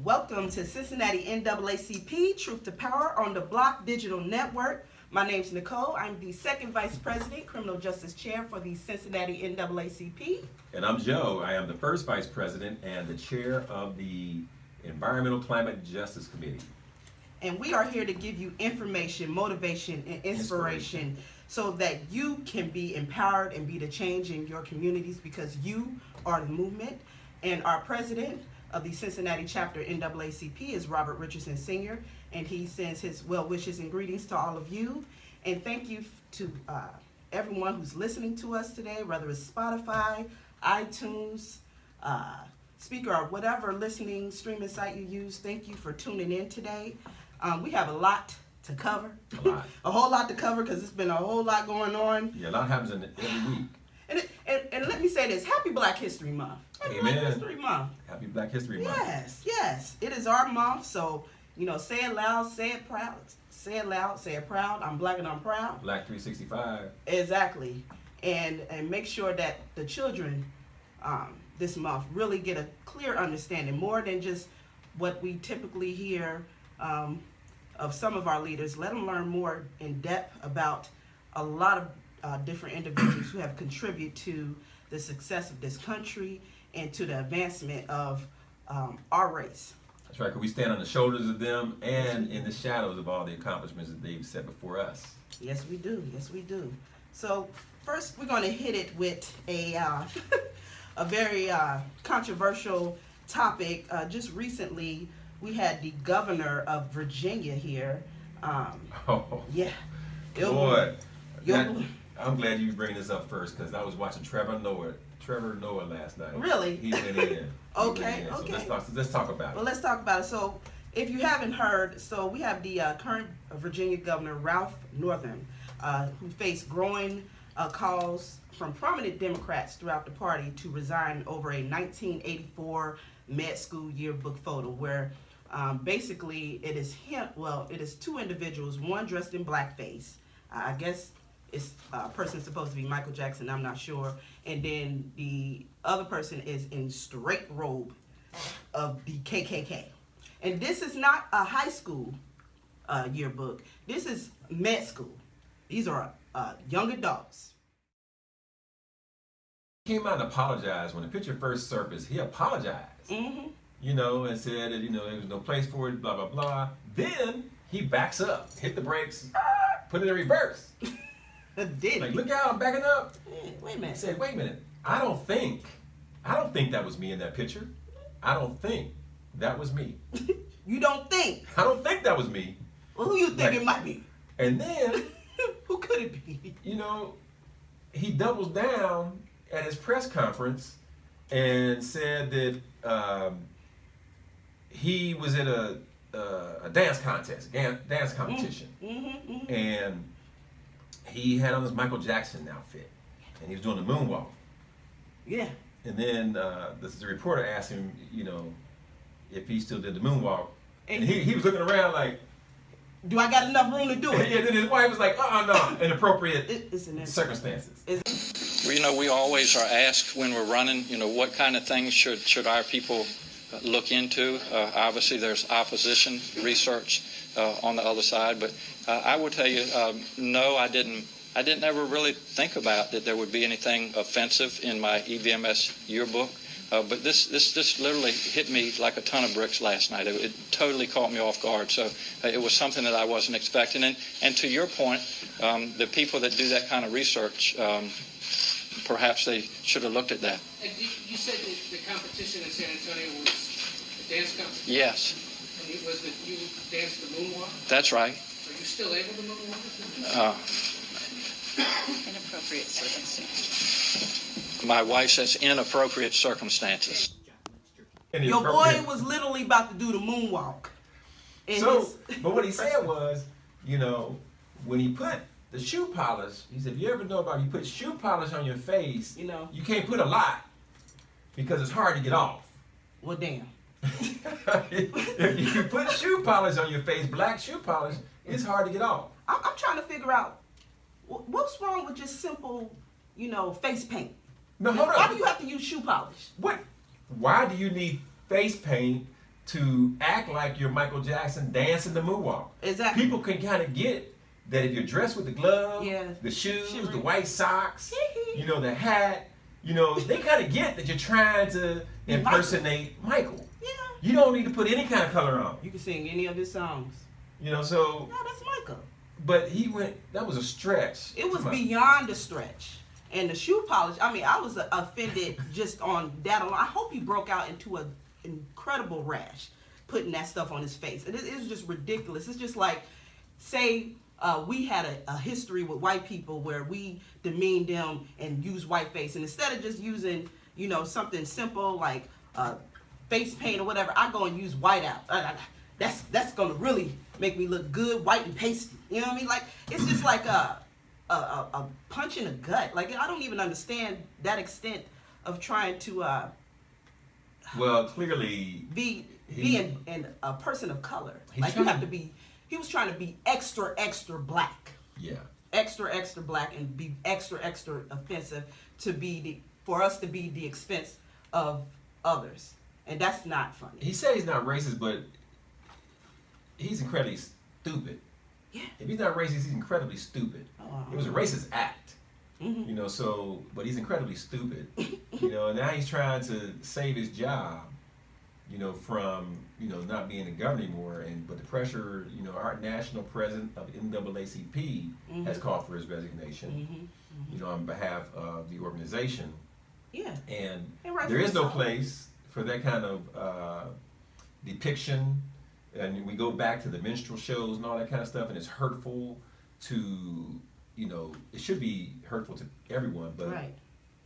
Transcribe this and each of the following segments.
Welcome to Cincinnati NAACP Truth to Power on the Block Digital Network. My name's Nicole. I'm the second Vice President, Criminal Justice Chair for the Cincinnati NAACP. And I'm Joe. I am the first Vice President and the Chair of the Environmental Climate Justice Committee. And we are here to give you information, motivation, and inspiration so that you can be empowered and be the change in your communities, because you are the movement. And our President of the Cincinnati chapter NAACP is Robert Richardson Sr., and he sends his well wishes and greetings to all of you. And thank you to everyone who's listening to us today, whether it's Spotify, iTunes, Speaker, or whatever listening streaming site you use. Thank you for tuning in today. We have a lot to cover, a whole lot to cover, because it's been a whole lot going on. Yeah, a lot happens every week. And let me say this: Happy Black History Month. Happy Amen. Black History Month. Happy Black History Month. Yes. It is our month, so, say it loud, say it proud. Say it loud, say it proud. I'm black and I'm proud. Black 365. Exactly. And make sure that the children this month really get a clear understanding, more than just what we typically hear of some of our leaders. Let them learn more in depth about a lot of different individuals who have contributed to the success of this country and to the advancement of our race. That's right, because we stand on the shoulders of them and in the shadows of all the accomplishments that they've set before us. Yes, we do. Yes, we do. So first, we're going to hit it with a a very controversial topic. Just recently, we had the governor of Virginia here. Yeah. Boy, I'm glad you bring this up first, because I was watching Trevor Noah last night. Really? He went in. Okay. So let's talk about it. Well, let's talk about it. So, if you haven't heard, so we have the current Virginia Governor Ralph Northam, who faced growing calls from prominent Democrats throughout the party to resign over a 1984 med school yearbook photo, where basically it is him. Well, it is two individuals, one dressed in blackface. I guess it's a person supposed to be Michael Jackson, I'm not sure. And then the other person is in straight robe of the KKK. And this is not a high school yearbook. This is med school. These are young adults. He came out and apologized when the picture first surfaced. He apologized, and said that, there was no place for it, blah, blah, blah. Then he backs up, hit the brakes, put it in reverse. Like, look out, I'm backing up. Wait a minute. He said, wait a minute. I don't think that was me in that picture. I don't think that was me. You don't think? I don't think that was me. Well, who you think it might be? And then, who could it be? He doubles down at his press conference and said that he was at a dance contest, dance competition, and he had on his Michael Jackson outfit, and he was doing the moonwalk. Yeah. And then the reporter asked him, if he still did the moonwalk, and he was looking around like, do I got enough room to do it? Yeah. Then his wife was like, no, inappropriate circumstances. We always are asked when we're running, what kind of things should our people look into. Obviously, there's opposition research on the other side, but I will tell you, no, I didn't ever really think about that there would be anything offensive in my EVMS yearbook. But this literally hit me like a ton of bricks last night. It totally caught me off guard. So it was something that I wasn't expecting. And to your point, the people that do that kind of research, perhaps they should have looked at that. And you said that the competition in San Antonio was a dance competition? Yes. And you danced the moonwalk? That's right. Are you still able to moonwalk? Inappropriate circumstances. My wife says inappropriate circumstances. Your boy was literally about to do the moonwalk. But what he said was, when he put the shoe polish, he said, if you ever know about you put shoe polish on your face, you can't put a lot because it's hard to get off. Well, damn. If you put shoe polish on your face, black shoe polish, it's hard to get off. I'm trying to figure out what's wrong with just simple, face paint. No, hold on. Why do you have to use shoe polish? What? Why do you need face paint to act like you're Michael Jackson dancing the moonwalk. Exactly. People can kind of get that if you're dressed with the glove, Yeah. the shoes, Shivering. the white socks, the hat, they kind of get that you're trying to impersonate Michael. Yeah. You don't need to put any kind of color on. You can sing any of his songs. So. No, that's Michael. But that was a stretch. It was beyond a stretch. And the shoe polish, I mean, I was offended just on that alone. I hope he broke out into an incredible rash putting that stuff on his face. It was just ridiculous. It's just like, say we had a history with white people where we demeaned them and used whiteface. And instead of just using, something simple like face paint or whatever, I go and use whiteout. That's going to really make me look good, white and pasty. You know what I mean? Like, it's just like a punch in the gut. Like, I don't even understand that extent of trying to well, clearly be a person of color. Like, he was trying to be extra black. Yeah. Extra black and be extra offensive for us to be the expense of others. And that's not funny. He said he's not racist, but he's incredibly stupid. Yeah. If he's not racist, he's incredibly stupid. It was a racist act. Mm-hmm. But he's incredibly stupid. Now he's trying to save his job, from, not being the governor anymore. But the pressure, our national president of NAACP has called for his resignation, on behalf of the organization. Yeah. And there is no place for that kind of depiction. And we go back to the minstrel shows and all that kind of stuff, and it's hurtful to, it should be hurtful to everyone, but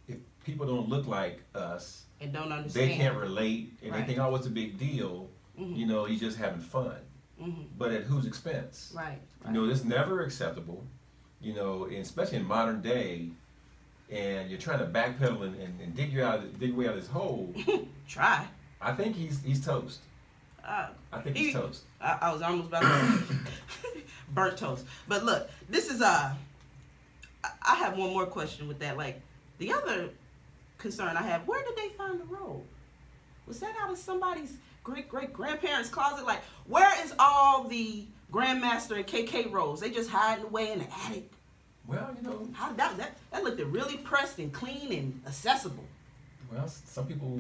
if people don't look like us and don't understand, they can't relate, and they think, oh, it's a big deal, you're just having fun. But at whose expense? Right. It's never acceptable, and especially in modern day, and you're trying to backpedal and dig your way out of this hole. Try. I think he's toast. I think he's toast. I was almost about to say burnt toast. But look, this is I have one more question with that. Like, the other concern I have, where did they find the robe? Was that out of somebody's great-great-grandparents' closet? Like, where is all the Grandmaster and KK robes? They just hiding away in the attic. Well, how that looked really pressed and clean and accessible. Well, some people,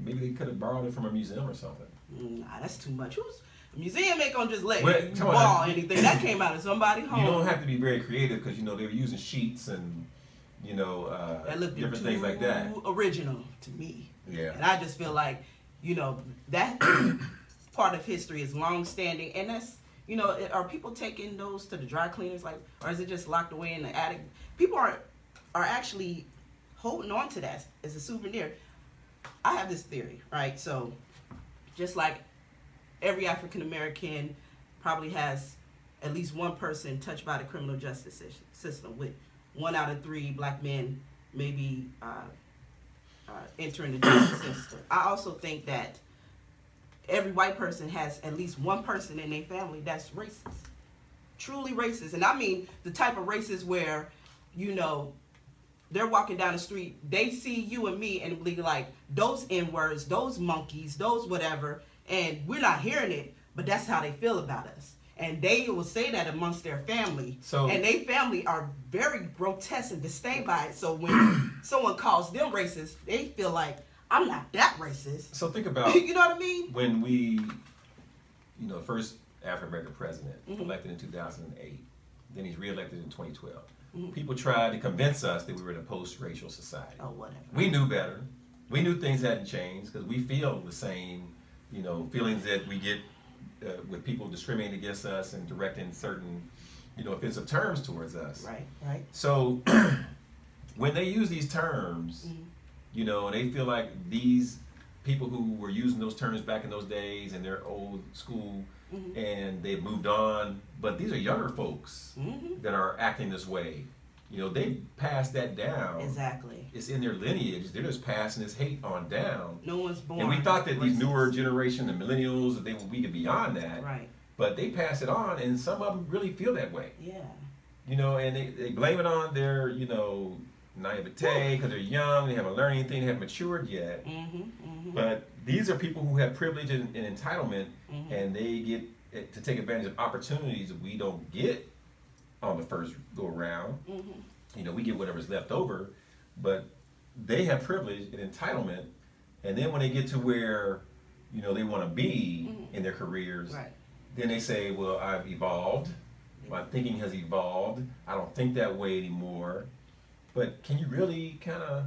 maybe they could have borrowed it from a museum or something. Nah, that's too much. A museum ain't gonna just let you come on, borrow anything. That came out of somebody's home. You don't have to be very creative because, they were using sheets and, that looked different things like that. Original to me. Yeah. And I just feel like, that part of history is long-standing. And that's, are people taking those to the dry cleaners? Like, or is it just locked away in the attic? People are actually holding on to that as a souvenir. I have this theory, right? So, just like every African American probably has at least one person touched by the criminal justice system, with 1 out of 3 black men maybe entering the justice system. I also think that every white person has at least one person in their family that's racist, truly racist. And I mean the type of racist where, they're walking down the street, they see you and me and be like, those N-words, those monkeys, those whatever, and we're not hearing it, but that's how they feel about us. And they will say that amongst their family. And they family are very grotesque and disdained by it. So when someone calls them racist, they feel like, I'm not that racist. So think about, you know what I mean? When we, first African-American president, elected in 2008, then he's reelected in 2012. People tried to convince us that we were in a post-racial society. Oh, whatever. We knew better. We knew things hadn't changed because we feel the same, feelings that we get with people discriminating against us and directing certain, offensive terms towards us. Right. So when they use these terms, they feel like these people who were using those terms back in those days and they're old school and they've moved on, but these are younger folks that are acting this way. They passed that down. Exactly. It's in their lineage. They're just passing this hate on down. No one's born. And we thought that these newer generation, the millennials, that we could beyond that. Right. But they pass it on, and some of them really feel that way. Yeah. And they blame it on their, naivete because they're young, they haven't learned anything, they haven't matured yet. But these are people who have privilege and entitlement, and they get to take advantage of opportunities that we don't get on the first go around. You know, we get whatever's left over, but they have privilege and entitlement, and then when they get to where, you know, they want to be in their careers, then they say, well, I've evolved, my thinking has evolved, I don't think that way anymore. But can you really kind of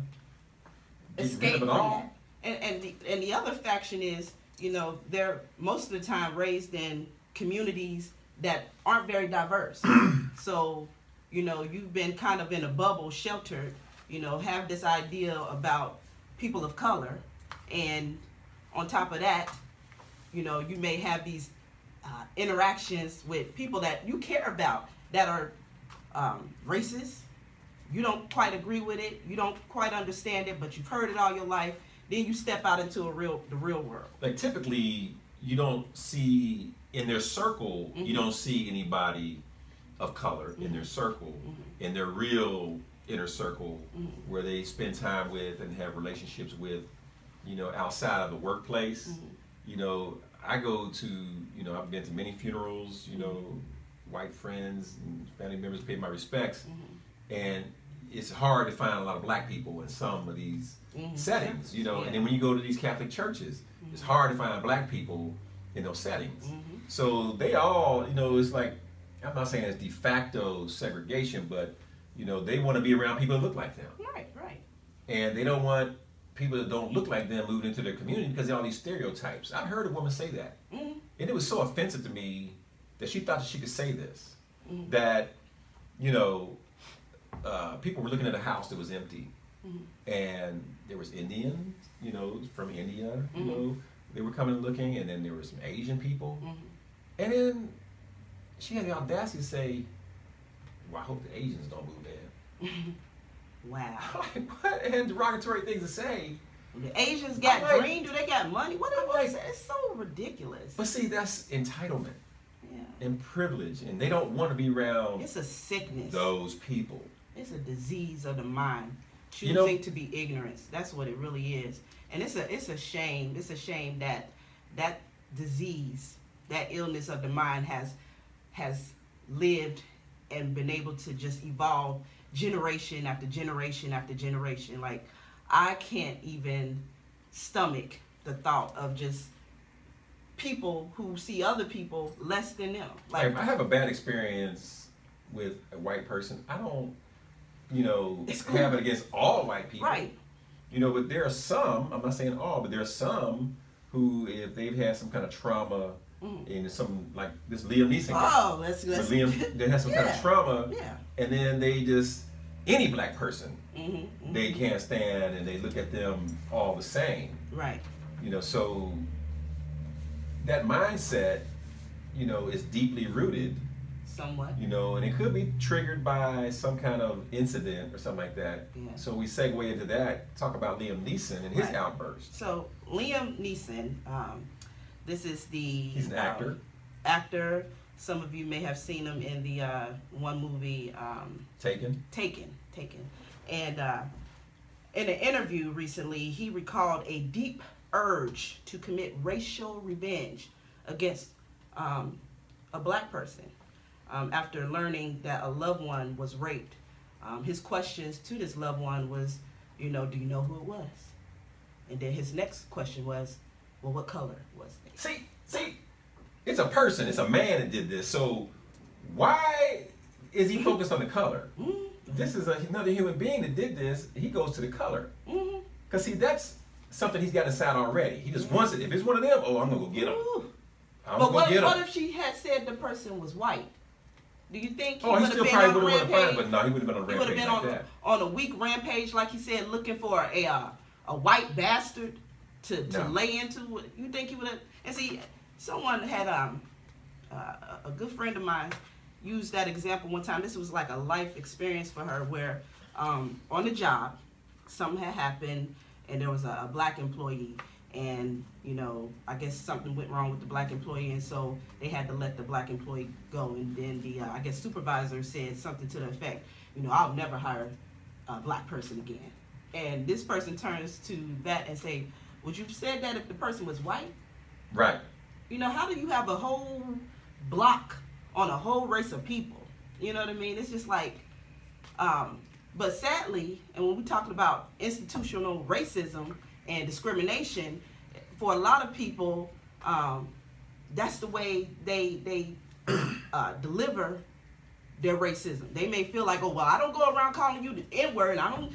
escape from that? And the other faction is, you know, they're most of the time raised in communities that aren't very diverse. So, you know, you've been kind of in a bubble, sheltered, you know, have this idea about people of color, and on top of that, you know, you may have these interactions with people that you care about that are racist. You don't quite agree with it, you don't quite understand it, but you've heard it all your life. Then you step out into the real world. Like typically, you don't see in their circle, you don't see anybody of color in their circle, in their real inner circle, where they spend time with and have relationships with, you know, outside of the workplace. You know, I go to, you know, I've been to many funerals, you know, white friends and family members pay my respects, and it's hard to find a lot of black people in some of these settings, you know. And then when you go to these Catholic churches, it's hard to find black people in those settings. So they all, you know, it's like, I'm not saying it's de facto segregation, but, you know, they want to be around people that look like them. Right. And they don't want people that don't look like them moved into their community because of all these stereotypes. I've heard a woman say that. And it was so offensive to me that she thought that she could say this. That, you know, people were looking at a house that was empty. And there was Indians, you know, from India, you know, they were coming and looking, and then there were some Asian people. And then she had the audacity to say, well, I hope the Asians don't move in. Wow. Like, what? And derogatory things to say. The Asians got like, green, do they got money? What is like, it? It's so ridiculous. But see, that's entitlement and privilege, and they don't want to be around It's a sickness. those people. It's a disease of the mind. You know, Choosing to be ignorance. That's what it really is. And it's a shame. It's a shame that that disease, that illness of the mind has lived and been able to just evolve generation after generation after generation. Like, I can't even stomach the thought of just people who see other people less than them. Like, if I have a bad experience with a white person, I don't, you know, have it against all white people. Right. You know, but there are some, I'm not saying all, but there are some who, if they've had some kind of trauma, in some, like this Liam Neeson guy. Oh, let's Liam, they have some kind of trauma, Yeah. and then they just, any black person, they can't stand, and they look at them all the same. Right. You know, so that mindset, you know, is deeply rooted. Somewhat. You know, and it could be triggered by some kind of incident or something like that. Yeah. So we segue into that, talk about Liam Neeson and his Right. outburst. So Liam Neeson, this is the He's an actor. Actor. Some of you may have seen him in the one movie, Taken. Taken. And in an interview recently, he recalled a deep urge to commit racial revenge against a black person after learning that a loved one was raped. His questions to this loved one was, you know, do you know who it was? And then his next question was, well, what color was it? See, it's a person, it's a man that did this. So why is he focused on the color? This is another human being that did this. He goes to the color. Because see, that's something he's got inside already. He just wants it. If it's one of them, oh, I'm going to go get him. But what if she had said the person was white? Do you think he he would have still been probably on a would have rampage? but no, he would have been on a He would have rampage been like that. on a weak rampage, like he said, looking for a white bastard to No. lay into. You think he would have? And see, someone had a good friend of mine used that example one time. This was like a life experience for her, where on the job, something had happened, and there was a black employee. And, you know, I guess something went wrong with the black employee, and so they had to let the black employee go. And then the, I guess, supervisor said something to the effect, you know, I'll never hire black person again. And this person turns to that and say, would you have said that if the person was white? Right. You know, how do you have a whole block on a whole race of people? You know what I mean? It's just like, but sadly, and when we're talking about institutional racism and discrimination, for a lot of people, that's the way they deliver their racism. They may feel like, oh, well, I don't go around calling you the N-word, and I don't,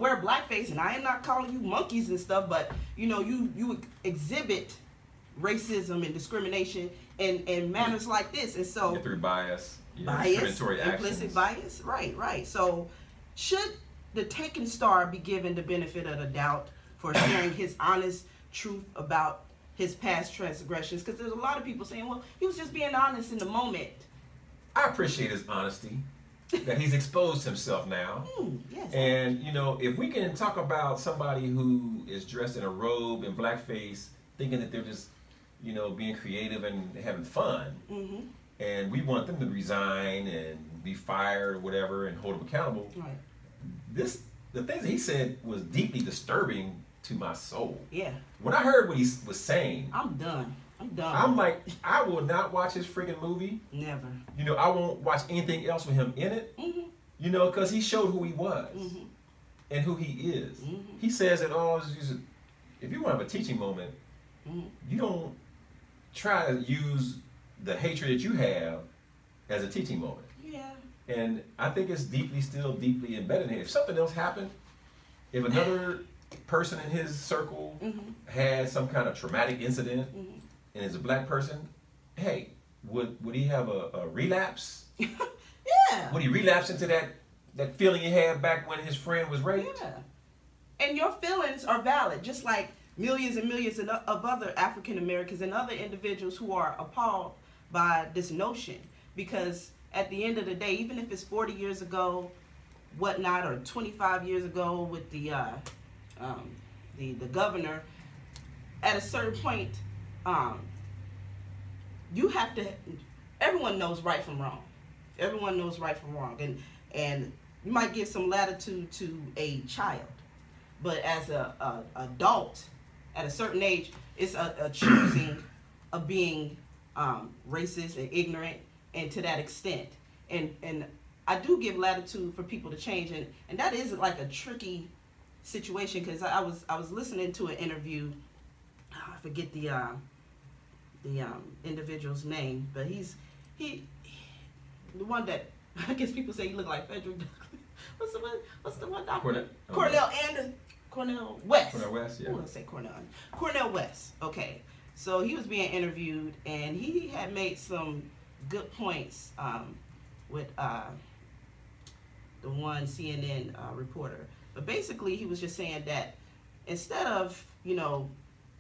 wear blackface, and I am not calling you monkeys and stuff, but, you exhibit racism and discrimination in manners like this. And so through bias, discriminatory actions. Implicit bias, right. So should the taken star be given the benefit of the doubt for sharing his honest truth about his past transgressions? Because there's a lot of people saying, well, he was just being honest in the moment. I appreciate his honesty, that he's exposed himself now. Yes. And, if we can talk about somebody who is dressed in a robe and blackface, thinking that they're just, being creative and having fun, and we want them to resign and be fired or whatever and hold them accountable. Right. The things that he said was deeply disturbing to my soul. Yeah. When I heard what he was saying, I'm done. I'm like, I will not watch his friggin' movie. Never. I won't watch anything else with him in it. Because he showed who he was and who he is. He says it all. If you want to have a teaching moment, you don't try to use the hatred that you have as a teaching moment. Yeah. And I think it's still deeply embedded in him. If something else happened, if another person in his circle had some kind of traumatic incident and is a black person, hey, would he have a relapse? Yeah. Would he relapse into that feeling he had back when his friend was raped? Yeah. And your feelings are valid, just like millions and millions of other African Americans and other individuals who are appalled by this notion. Because at the end of the day, even if it's 40 years ago, whatnot, or 25 years ago with the governor, at a certain point, you have to. Everyone knows right from wrong. Everyone knows right from wrong, and you might give some latitude to a child, but as a adult, at a certain age, it's a choosing of being racist and ignorant, and to that extent, and I do give latitude for people to change, and that is like a tricky situation, because I was listening to an interview. I forget the individual's name, but he's the one that I guess people say he looked like Frederick Douglass. What's the one doctor? Cornell West. Cornel West, yeah. Ooh, let's say Cornel West. Okay, so he was being interviewed, and he had made some good points with the one CNN reporter. But basically, he was just saying that instead of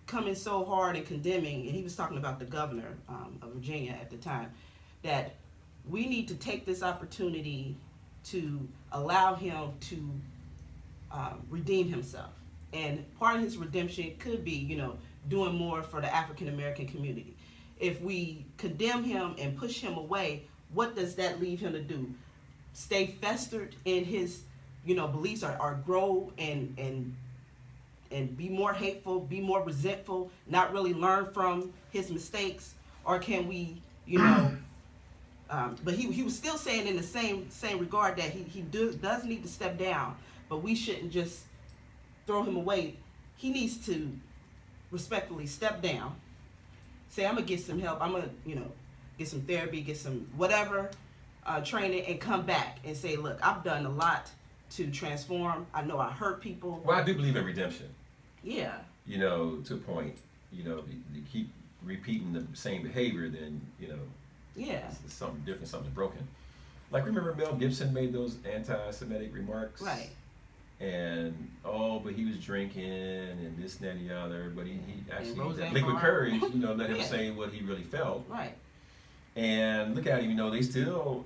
coming so hard and condemning, and he was talking about the governor of Virginia at the time, that we need to take this opportunity to allow him to redeem himself. And part of his redemption could be, doing more for the African American community. If we condemn him and push him away, what does that leave him to do? Stay festered in his, beliefs, or grow and be more hateful, be more resentful, not really learn from his mistakes? Or can we, but he was still saying in the same regard that he does need to step down, but we shouldn't just throw him away. He needs to respectfully step down, say, I'm gonna get some help, I'm gonna get some therapy, get some whatever training, and come back and say, look, I've done a lot to transform. I know I hurt people. Well, I do believe in redemption. Yeah. To a point. You keep repeating the same behavior, then yeah, it's something different, something's broken. Like, remember Mel Gibson made those anti-Semitic remarks? Right. And but he was drinking and this, and that, and the other. But he actually, that liquid courage, let him say what he really felt. Right. And look at him, they still,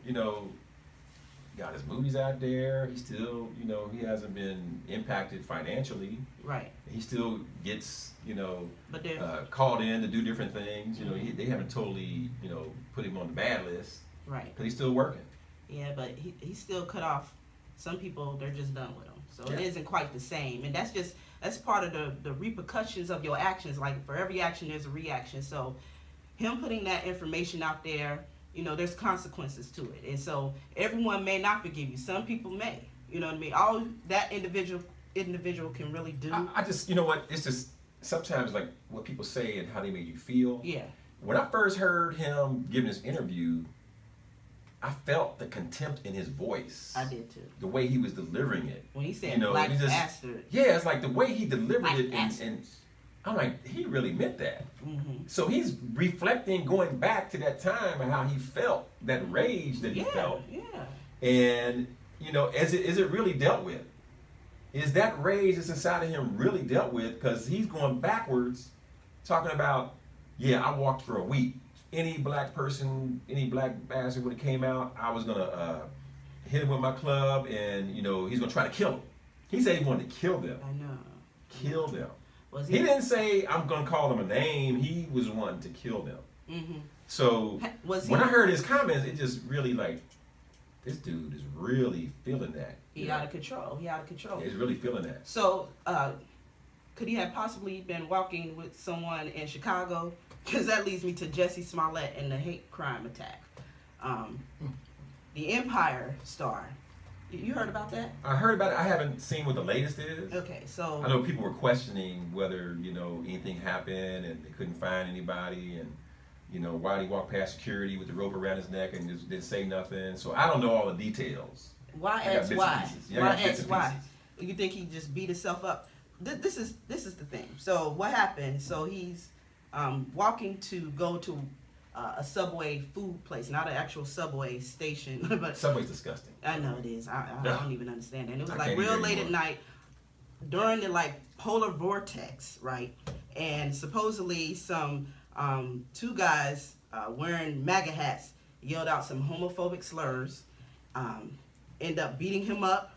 got his movies out there. He still, he hasn't been impacted financially. Right. He still gets, but called in to do different things. They haven't totally, put him on the bad list. Right. Because he's still working. Yeah, but he still cut off Some people, they're just done with them. So Yeah. it isn't quite the same. And that's part of the repercussions of your actions. Like, for every action, there's a reaction. So him putting that information out there, you know, there's consequences to it. And so everyone may not forgive you. Some people may. You know what I mean? All that individual can really do. I just, you know what? It's just sometimes like what people say and how they made you feel. Yeah. When I first heard him giving this interview, I felt the contempt in his voice. I did too. The way he was delivering it. When he said You know, black he just- bastard. Yeah, it's like the way he delivered Black it, and bastards. I'm like, he really meant that. Mm-hmm. So he's reflecting, going back to that time and how he felt, that rage that he felt. Yeah. And, you know, is it really dealt with? Is that rage that's inside of him really dealt with? Because he's going backwards, talking about, yeah, I walked for a week. Any black person, any black bastard would have came out, I was going to hit him with my club, and, you know, he's going to try to kill him. He said he wanted to kill them. I know. Kill them. Was He didn't say, I'm going to call them a name. He was wanting to kill them. Mm-hmm. So Was he? when I heard his comments, it just really like, this dude is really feeling that. He out of control. He out of control. He's really feeling that. So, could he have possibly been walking with someone in Chicago? Because that leads me to Jussie Smollett and the hate crime attack. The Empire star. You heard about that? I heard about it. I haven't seen what the latest is. Okay, so I know people were questioning whether, you know, anything happened and they couldn't find anybody, and, you know, why did he walk past security with the rope around his neck and just didn't say nothing. So I don't know all the details. why I got X bits and why? pieces. Yeah, I Why got bits X and why? pieces. You think he just beat himself up? This is the thing. So what happened? So he's walking to go to a Subway food place, not an actual Subway station, but Subway's disgusting. I know it is. I don't even understand that. And it was I like can't real even late at anymore. night during the like polar vortex, right? And supposedly some two guys wearing MAGA hats yelled out some homophobic slurs, end up beating him up,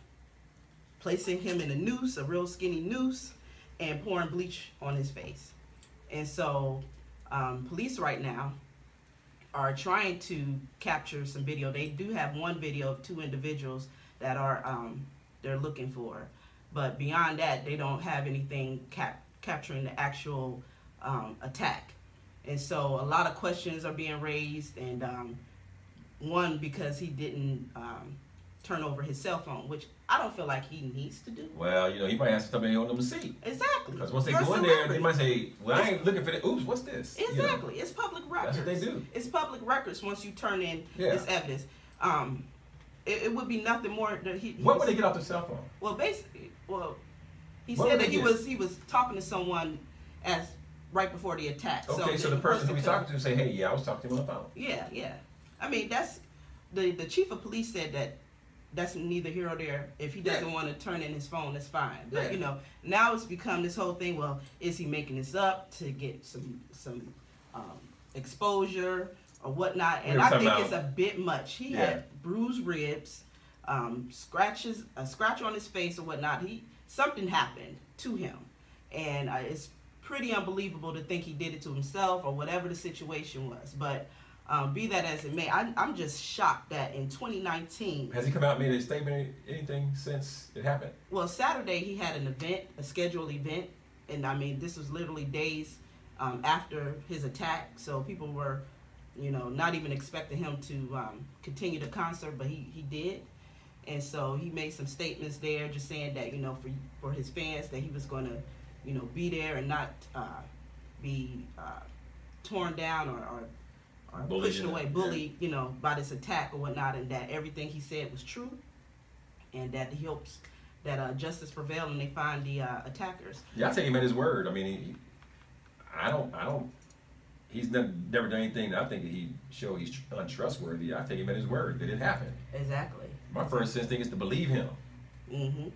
placing him in a noose, a real skinny noose, and pouring bleach on his face. And so police right now are trying to capture some video. They do have one video of two individuals that are they're looking for, but beyond that, they don't have anything capturing the actual attack. And so a lot of questions are being raised, and one because he didn't turn over his cell phone, which I don't feel like he needs to do. Well, you know, he might have somebody on them to see. Exactly. Because once they You're a go in there, they celebrity. might say, well, I ain't looking for that. Oops, what's this? You know? Exactly. It's public records. That's what they do. It's public records once you turn in Yeah. this evidence. It would be nothing more that he. What would they get off their cell phone? Well, basically, he What said would that they he was talking to someone as right before the attack. Okay, so the person who he's talking to say, hey, yeah, I was talking to him on the phone. Yeah, yeah. I mean, that's the chief of police said that. That's neither here or there. If he doesn't want to turn in his phone, that's fine. But Yeah. you know, now it's become this whole thing. Well, is he making this up to get some exposure or whatnot? And I think it's a bit much. He had bruised ribs, a scratch on his face or whatnot. Something happened to him, and it's pretty unbelievable to think he did it to himself or whatever the situation was. But be that as it may, I'm just shocked that in 2019. Has he come out and made a statement or anything since it happened? Well, Saturday he had an event, a scheduled event, and I mean this was literally days after his attack, so people were, you know, not even expecting him to continue the concert, but he did, and so he made some statements there, just saying that, you know, for his fans that he was going to, you know, be there and not be torn down or pushed away, bullied, you know, by this attack or whatnot, and that everything he said was true, and that he hopes that justice prevail and they find the attackers. Yeah, I take him at his word. I mean, he's never done anything that I think that he show he's untrustworthy. I take him at his word that it happened. Exactly. My first instinct is to believe him. Mm-hmm.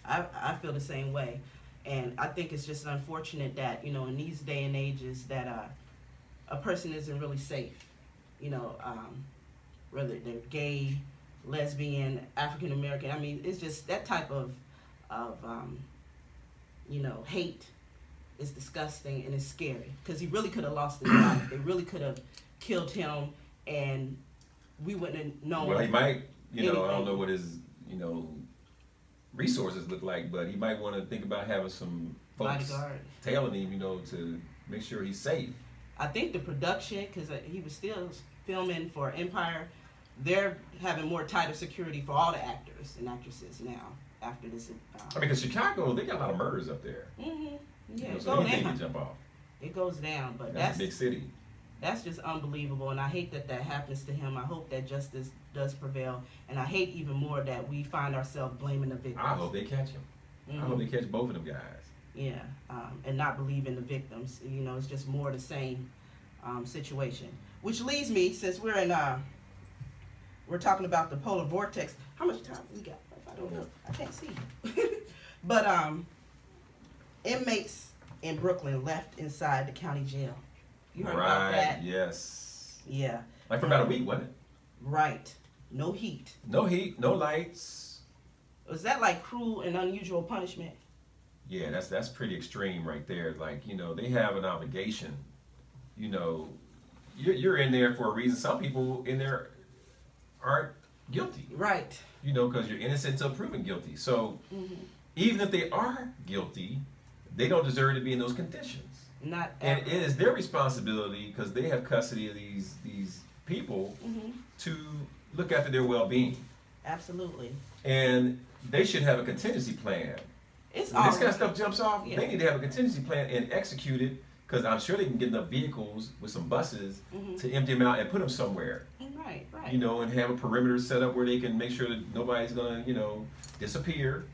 I feel the same way, and I think it's just unfortunate that, you know, in these day and ages that a person isn't really safe, you know, whether they're gay, lesbian, African American. I mean, it's just that type of you know, hate is disgusting and it's scary, because he really could have lost his life. They really could have killed him, and we wouldn't have known. Well, he might, you know, I don't anything. know what his, resources look like, but he might want to think about having some folks Bodyguard. tailing him, to make sure he's safe. I think the production, because he was still filming for Empire, they're having more tighter security for all the actors and actresses now after this. I mean, because Chicago, they got a lot of murders up there. Mm-hmm. Yeah, it so goes anything down. can jump off. It goes down, but That's a big city. That's just unbelievable, and I hate that happens to him. I hope that justice does prevail, and I hate even more that we find ourselves blaming the victims. I hope they catch him. Mm-hmm. I hope they catch both of them guys. Yeah, and not believing the victims. It's just more the same situation. Which leads me, since we're talking about the polar vortex. How much time we got? I don't know. I can't see. But inmates in Brooklyn left inside the county jail. You heard about that? Yes. Yeah. Like for about a week, wasn't it? Right. No heat. No heat, no lights. Was that like cruel and unusual punishment? Yeah, that's pretty extreme right there. Like, they have an obligation. You're in there for a reason. Some people in there aren't guilty. Right. Because you're innocent until proven guilty. So even if they are guilty, they don't deserve to be in those conditions. Not and it is their responsibility, because they have custody of these people, to look after their well-being. Absolutely. And they should have a contingency plan. When this kind of stuff jumps off, they need to have a contingency plan and execute it, because I'm sure they can get enough vehicles with some buses to empty them out and put them somewhere. Right. And have a perimeter set up where they can make sure that nobody's gonna, disappear.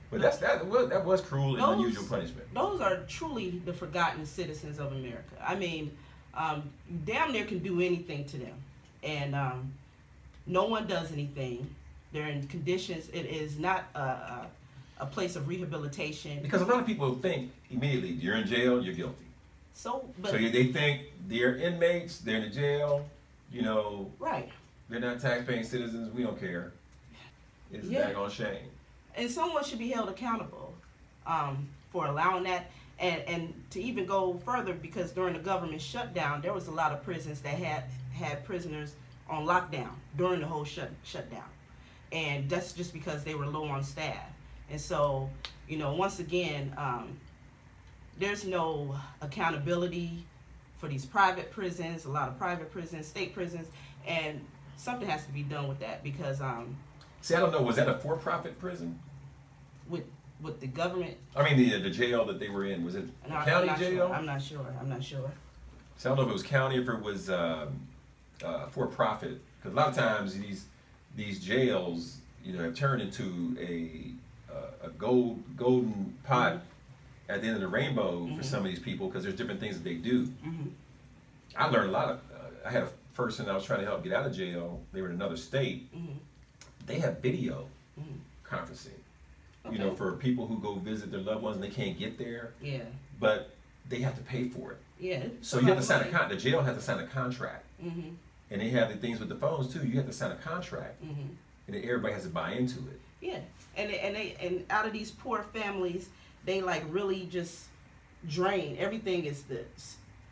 But that was cruel and unusual punishment. Those are truly the forgotten citizens of America. I mean, you damn near can do anything to them, and no one does anything. They're in conditions. It is not a place of rehabilitation. Because a lot of people think immediately, you're in jail, you're guilty. So they think they're inmates, they're in the jail, right. They're not tax-paying citizens, we don't care. It's a daggone shame. And someone should be held accountable for allowing that. And to even go further, because during the government shutdown, there was a lot of prisons that had prisoners on lockdown during the whole shutdown. And that's just because they were low on staff. And so, once again, there's no accountability for these private prisons, a lot of private prisons, state prisons, and something has to be done with that, because see, I don't know, was that a for-profit prison? With the government? I mean, the jail that they were in, was it a county jail? Sure. I'm not sure. So I don't know if it was county or if it was for-profit, because a lot of times these jails, have turned into a golden pot at the end of the rainbow for some of these people, because there's different things that they do. I learned a lot of. I had a person I was trying to help get out of jail. They were in another state. They have video conferencing. Okay. For people who go visit their loved ones and they can't get there. Yeah. But they have to pay for it. Yeah. So you have to sign the jail has to sign a contract. Mm-hmm. And they have the things with the phones too. You have to sign a contract. Mm-hmm. And then everybody has to buy into it. Yeah. And out of these poor families, they like really just drain. Everything is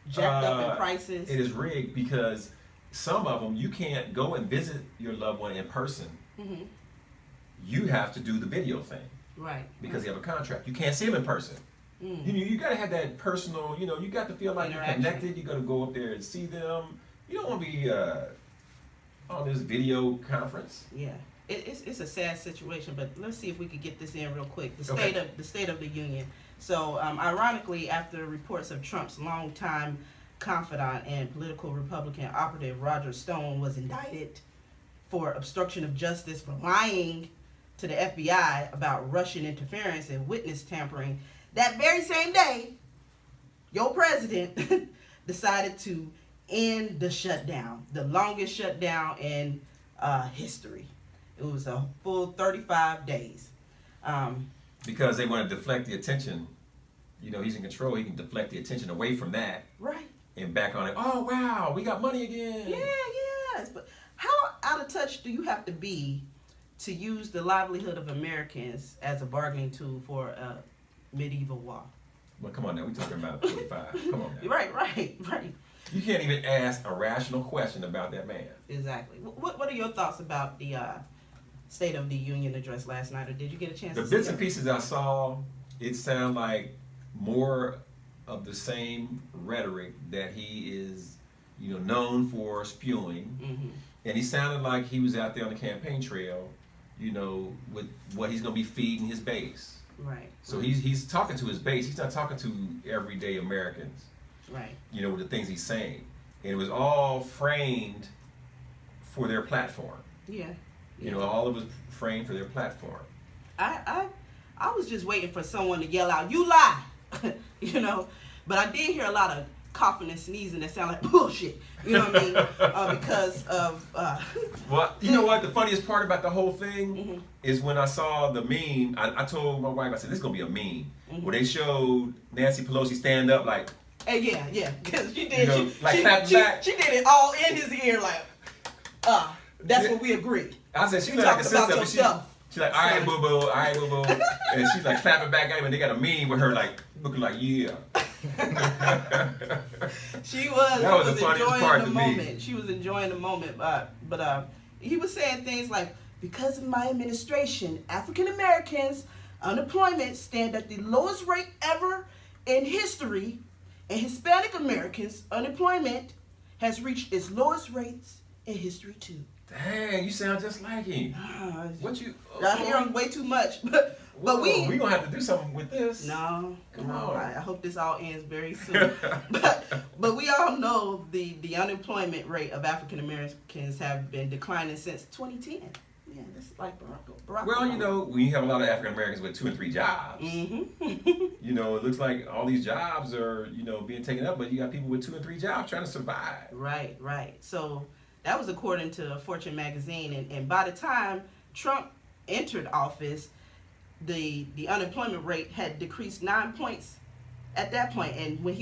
jacked up in prices. It is rigged, because some of them you can't go and visit your loved one in person. Mm-hmm. You have to do the video thing. Right. Because you have a contract. You can't see them in person. You got to have that personal, you got to feel like you're connected. You got to go up there and see them. You don't want to be on this video conference. Yeah. It's a sad situation, but let's see if we could get this in real quick. The state of the union. So, ironically, after reports of Trump's longtime confidant and political Republican operative Roger Stone was indicted for obstruction of justice for lying to the FBI about Russian interference and witness tampering, that very same day, your president decided to end the shutdown, the longest shutdown in history. It was a full 35 days. Because they want to deflect the attention. He's in control. He can deflect the attention away from that. Right. And back on it. Oh, wow, we got money again. Yes. But how out of touch do you have to be to use the livelihood of Americans as a bargaining tool for a medieval war? Well, come on now. We're talking about 45. Come on now. Right. You can't even ask a rational question about that man. Exactly. What are your thoughts about the State of the Union address last night, or did you get a chance The to see bits and it? pieces I saw, it sounded like more of the same rhetoric that he is, known for spewing. Mm-hmm. And he sounded like he was out there on the campaign trail, with what he's going to be feeding his base. Right. So he's talking to his base. He's not talking to everyday Americans. Right. With the things he's saying, and it was all framed for their platform. Yeah. All of it was framed for their platform. I was just waiting for someone to yell out, "You lie," But I did hear a lot of coughing and sneezing that sound like bullshit. You know what I mean? Because of. Well, you know what? The funniest part about the whole thing Mm-hmm. is when I saw the meme. I told my wife, I said, "This is gonna be a meme." Mm-hmm. Where they showed Nancy Pelosi stand up like. Yeah, because she did. Like clapping back. She did it all in his ear, like, that's what we agree. I said, she You looked like a talked about sister, but yourself. she's like, all right, boo boo, all right, boo boo. And she's like clapping back at him, and they got a meme with her like looking like, yeah. She was. That was the was funniest enjoying part the to me. moment. She was enjoying the moment, but he was saying things like, because of my administration, African Americans unemployment stand at the lowest rate ever in history, and Hispanic Americans unemployment has reached its lowest rates in history too. Dang, you sound just like him. What you? I hear him way too much, but we gonna have to do something with this. No, Come no. on. I hope this all ends very soon. but we all know the unemployment rate of African Americans have been declining since 2010. Yeah, that's like Barack Well, Obama. when you have a lot of African Americans with 2 and 3 jobs, Mm-hmm. it looks like all these jobs are, being taken up, but you got people with 2 and 3 jobs trying to survive. Right. So that was according to Fortune magazine, and by the time Trump entered office, the unemployment rate had decreased 9 points at that point, and when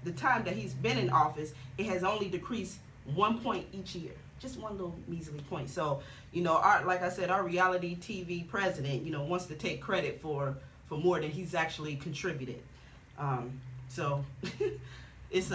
the time that he's been in office, it has only decreased 1 point each year, just one little measly point. So like I said, our reality TV president wants to take credit for more than he's actually contributed. So it's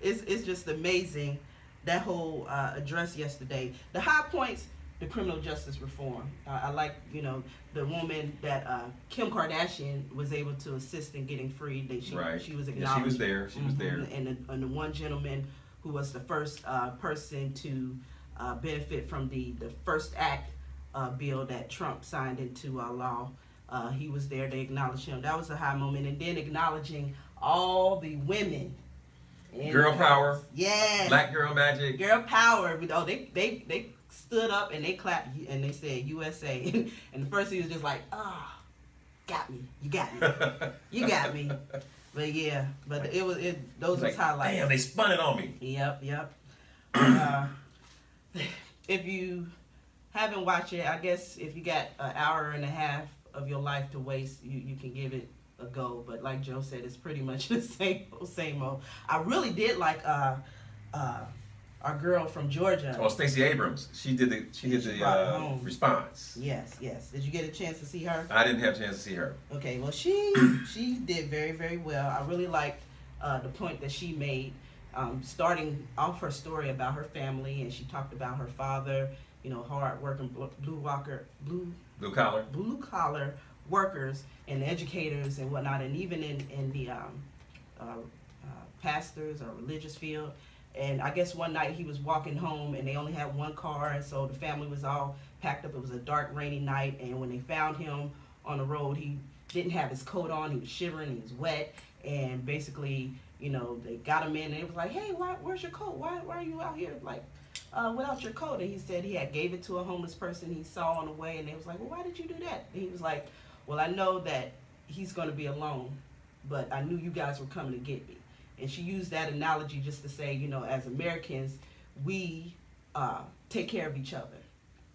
it's just amazing, that whole address yesterday. The high points, the criminal justice reform. I like, the woman that Kim Kardashian was able to assist in getting freed. She was acknowledged. Yeah, she was there. She was there. And the one gentleman who was the first person to benefit from the First Act bill that Trump signed into law. He was there. They acknowledged him. That was a high moment. And then acknowledging all the women. Girl power. Yeah. Black girl magic. Girl power. Oh, they stood up and they clapped and they said USA. And the first he was just like, got me. You got me. You got me. But yeah, those was highlights. Damn, they spun it on me. Yep. If you haven't watched it, I guess if you got an hour and a half of your life to waste, you can give it a go. But like Joe said, it's pretty much the same old. I really did like our girl from Georgia. Oh, Stacey Abrams. She did the response. Yes. Did you get a chance to see her? I didn't have a chance to see her. Okay, well she did very, very well. I really liked the point that she made, starting off her story about her family, and she talked about her father, hard working blue collar workers and educators and whatnot, and even in the pastors or religious field. And I guess one night he was walking home and they only had one car, and so the family was all packed up. It was a dark, rainy night, and when they found him on the road, he didn't have his coat on. He was shivering, he was wet, and basically, they got him in, and it was like, hey, where's your coat? Why are you out here without your coat? And he said he had gave it to a homeless person he saw on the way, and they was like, well, why did you do that? And he was like, well, I know that he's going to be alone, but I knew you guys were coming to get me. And she used that analogy just to say, as Americans, we take care of each other,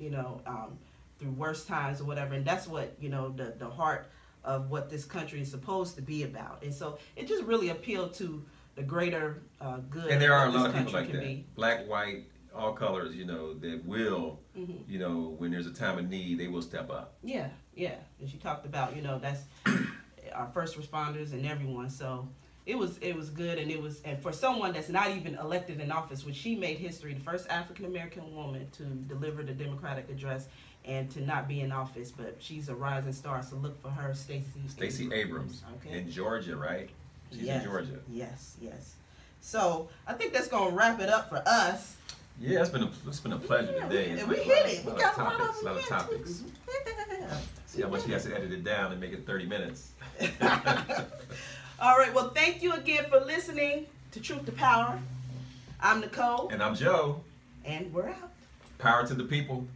through worst times or whatever. And that's what, the heart of what this country is supposed to be about. And so it just really appealed to the greater good. And there are a that lot of this people like country that. can be. Black, white, all colors, that will, when there's a time of need, they will step up. Yeah. And she talked about, that's our first responders and everyone. So it was good, and for someone that's not even elected in office, which she made history, the first African American woman to deliver the Democratic address and to not be in office, but she's a rising star. So look for her, Stacey Abrams, okay, in Georgia, right? She's yes, in Georgia. Yes. So I think that's gonna wrap it up for us. Yeah, it's been a pleasure today. We hit it. We got a lot of topics. Yeah. See how much he has to edit it down and make it 30 minutes. All right. Well, thank you again for listening to Truth to Power. I'm Nicole. And I'm Joe. And we're out. Power to the people.